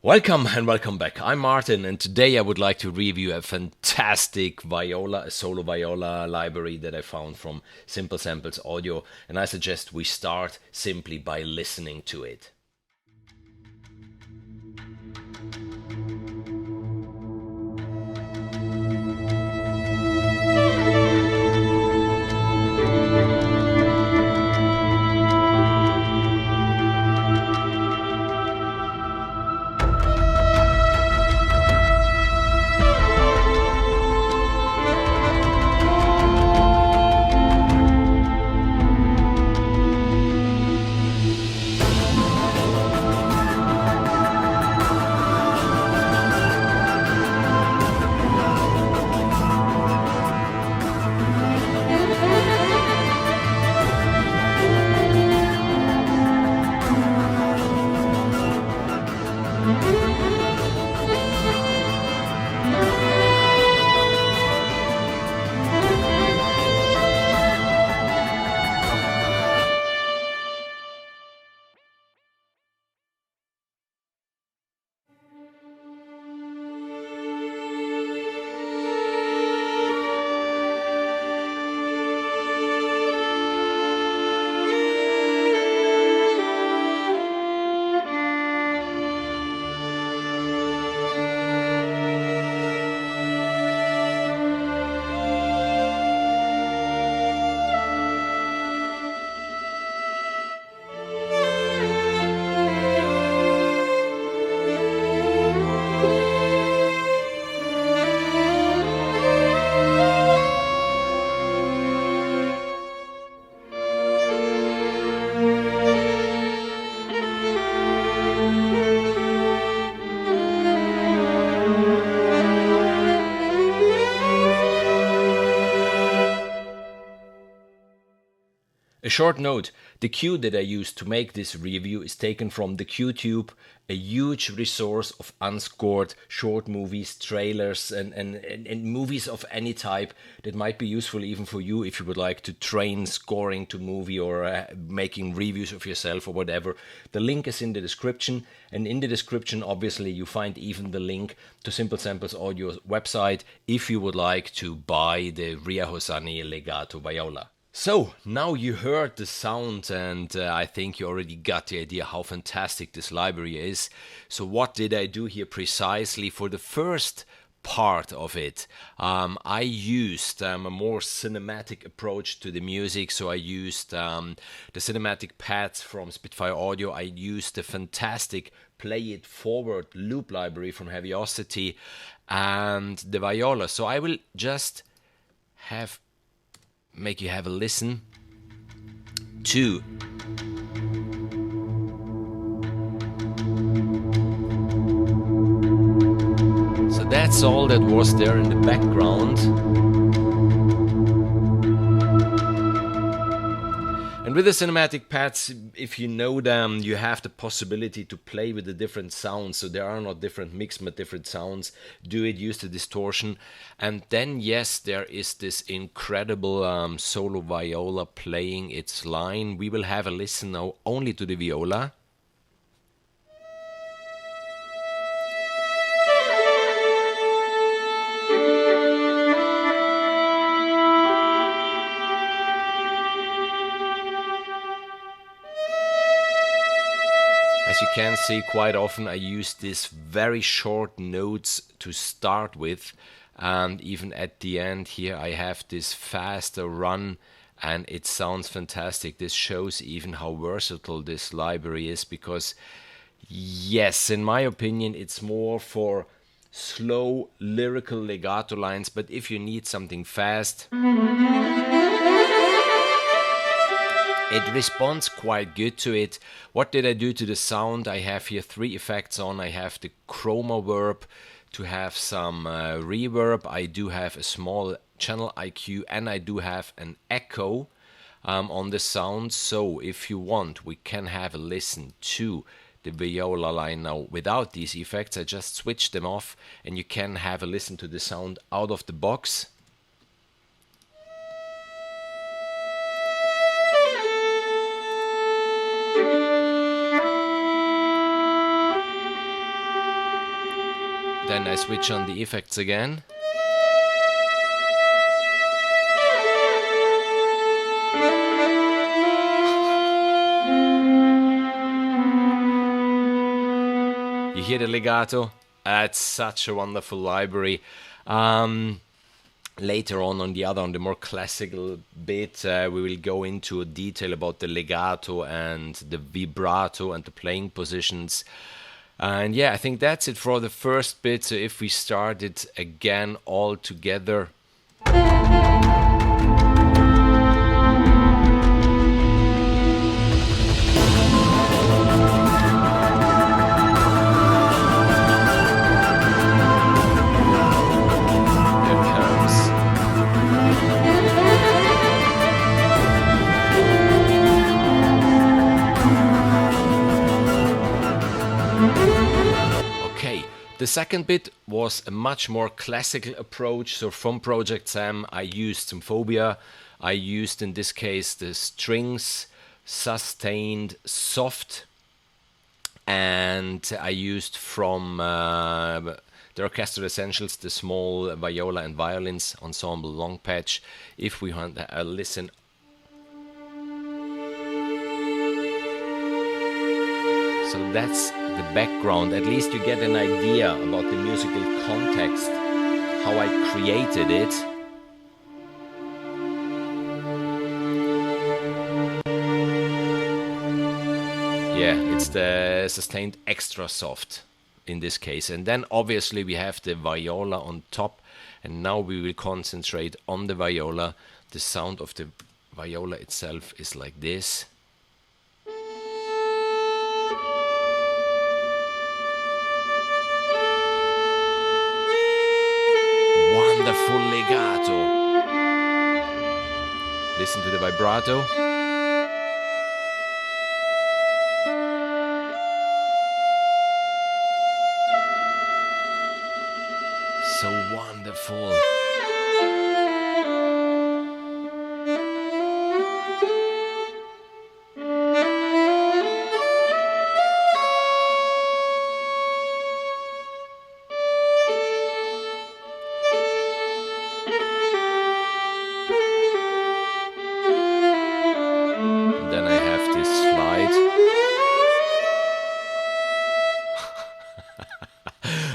Welcome and welcome back. I'm Martin, and today I would like to review a fantastic viola, a solo viola library that I found from Simple Samples Audio, and I suggest we start simply by listening to it. A short note, the cue that I used to make this review is taken from the QTube, a huge resource of unscored short movies, trailers, and movies of any type that might be useful even for you if you would like to train scoring to movie or making reviews of yourself or whatever. The link is in the description, and in the description obviously you find even the link to Simple Samples Audio's website if you would like to buy the Rhea Hosanny Legato Viola. So, now you heard the sound, and I think you already got the idea how fantastic this library is. So what did I do here precisely? For the first part of it, I used a more cinematic approach to the music. So I used the cinematic pads from Spitfire Audio. I used the fantastic Play It Forward loop library from Heaviosity and the viola. So I will just make you have a listen to so that's all that was there in the background. And with the cinematic pads, if you know them, you have the possibility to play with the different sounds. So there are not different mix, but different sounds. Do it, use the distortion. And then, yes, there is this incredible solo viola playing its line. We will have a listen now only to the viola. As you can see, quite often I use these very short notes to start with, and even at the end here I have this faster run, and it sounds fantastic. This shows even how versatile this library is, because yes, in my opinion it's more for slow lyrical legato lines, but if you need something fast, it responds quite good to it. What did I do to the sound? I have here three effects on. I have the chroma verb to have some reverb. I do have a small channel IQ, and I do have an echo on the sound. So if you want, we can have a listen to the viola line now without these effects. I just switch them off, and you can have a listen to the sound out of the box. Then I switch on the effects again. You hear the legato? It's such a wonderful library. Later on the more classical bit, we will go into detail about the legato and the vibrato and the playing positions. And yeah, I think that's it for the first bit. So if we start it again all together. The second bit was a much more classical approach. So from Project Sam, I used Symphobia. I used, in this case, the strings, sustained, soft. And I used from the Orchestral Essentials, the small viola and violins ensemble long patch. If we want to listen. So that's the background. At least you get an idea about the musical context, how I created it. Yeah, it's the sustained extra soft in this case. And then obviously we have the viola on top. And now we will concentrate on the viola. The sound of the viola itself is like this. Wonderful legato. Listen to the vibrato. So wonderful.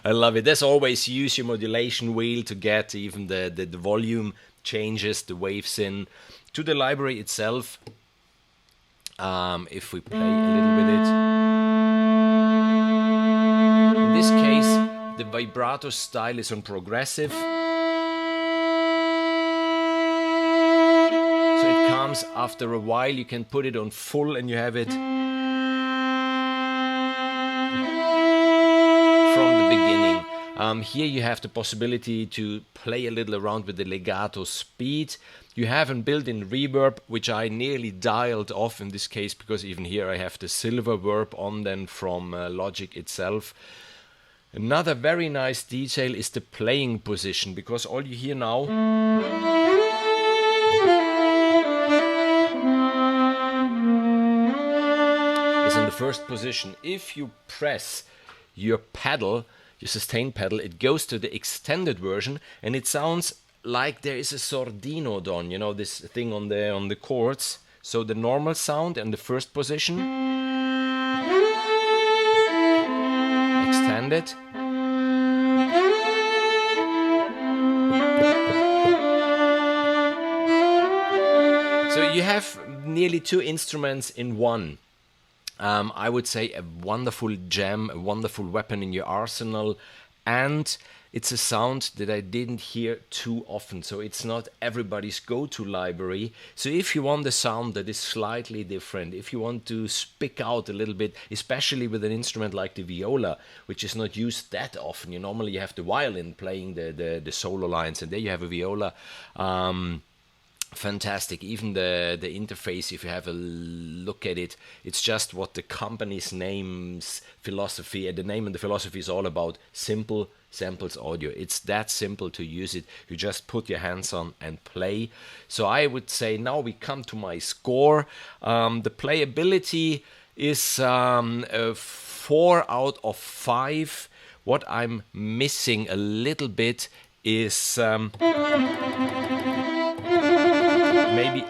I love it. As always, use your modulation wheel to get even the volume changes, the waves in. To the library itself, if we play a little bit it. In this case, the vibrato style is on progressive. So it comes after a while. You can put it on full and you have it from the beginning. Here you have the possibility to play a little around with the legato speed. You have a built-in reverb, which I nearly dialed off in this case, because even here I have the silver verb on then from Logic itself. Another very nice detail is the playing position, because all you hear now is in the first position. If you press your pedal, your sustain pedal, it goes to the extended version and it sounds like there is a sordino done, you know, this thing on the chords. So the normal sound and the first position, extended. So you have nearly two instruments in one. I would say a wonderful gem, a wonderful weapon in your arsenal, and it's a sound that I didn't hear too often, so it's not everybody's go-to library. So if you want a sound that is slightly different, if you want to speak out a little bit, especially with an instrument like the viola, which is not used that often, normally you have the violin playing the solo lines, and there you have a viola. Fantastic. Even the interface, if you have a look at it, it's just what the company's name's philosophy, and the name and the philosophy is all about simple samples audio. It's that simple to use it. You just put your hands on and play. So I would say now we come to my score. The playability is 4 out of 5. What I'm missing a little bit is maybe.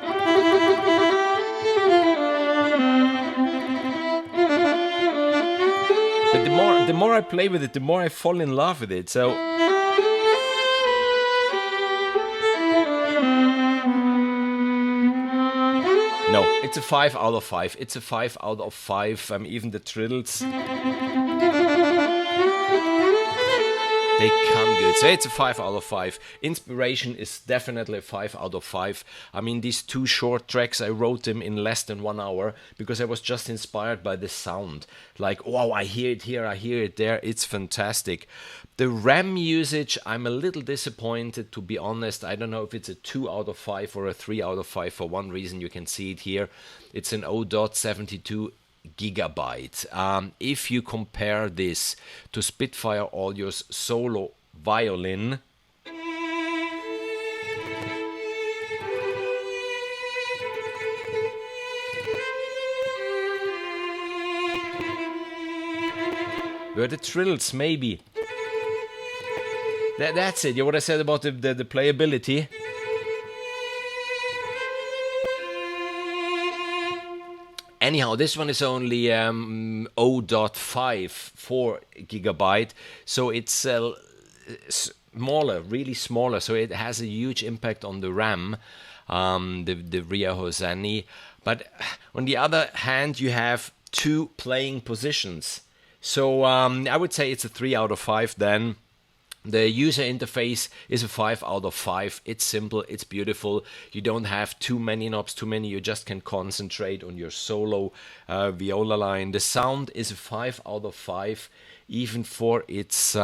But the more I play with it, the more I fall in love with it. So no, it's a 5 out of 5. It's a 5 out of 5. Even the trills, they come good. So it's a 5 out of 5. Inspiration is definitely a 5 out of 5. I mean, these 2 short tracks, I wrote them in less than 1 hour because I was just inspired by the sound. Like, wow, I hear it here, I hear it there. It's fantastic. The RAM usage, I'm a little disappointed, to be honest. I don't know if it's a 2 out of 5 or a 3 out of 5 for one reason. You can see it here. It's an 0.72 gigabyte. If you compare this to Spitfire Audio's Solo Violin, where the trills maybe. That's it. What I said about the playability. Anyhow, this one is only 0.54 gigabyte, so it's smaller, really smaller. So it has a huge impact on the RAM, the Rhea Hosanny. But on the other hand, you have 2 playing positions. So I would say it's a 3 out of 5 then. The user interface is a 5 out of 5. It's simple, it's beautiful. You don't have too many knobs, you just can concentrate on your solo viola line. The sound is a 5 out of 5, even for its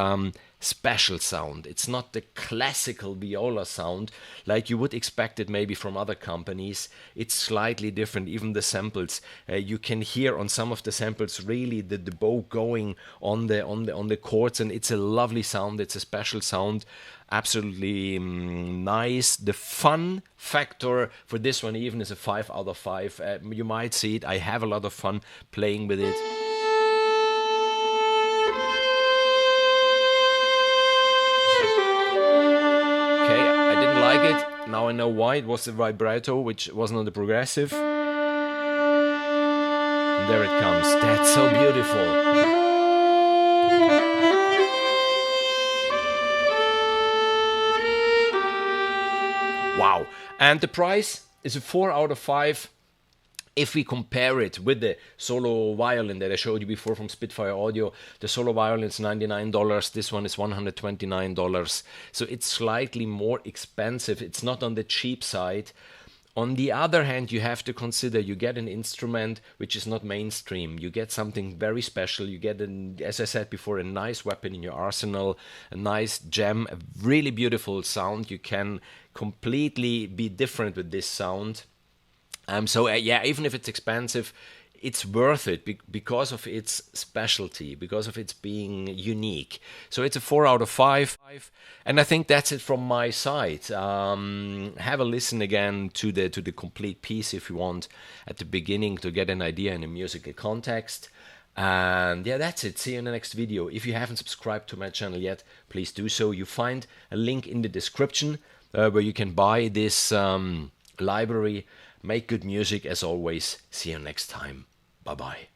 special sound. It's not the classical viola sound like you would expect it maybe from other companies. It's slightly different. Even the samples, you can hear on some of the samples really the bow going on the chords, and it's a lovely sound. It's a special sound. Absolutely nice. The fun factor for this one even is a 5 out of 5. You might see it. I have a lot of fun playing with it. Like it. Now I know why. It was the vibrato, which wasn't on the progressive. And there it comes. That's so beautiful. Wow. And the price is a 4 out of 5. If we compare it with the Solo Violin that I showed you before from Spitfire Audio, the Solo Violin is $99, this one is $129. So it's slightly more expensive. It's not on the cheap side. On the other hand, you have to consider you get an instrument which is not mainstream. You get something very special. You get, as I said before, a nice weapon in your arsenal, a nice gem, a really beautiful sound. You can completely be different with this sound. So yeah, even if it's expensive, it's worth it because of its specialty, because of its being unique. So it's a 4 out of 5, and I think that's it from my side. Have a listen again to the complete piece if you want at the beginning to get an idea in a musical context. And yeah, that's it. See you in the next video. If you haven't subscribed to my channel yet, please do so. You find a link in the description where you can buy this library. Make good music as always. See you next time. Bye bye.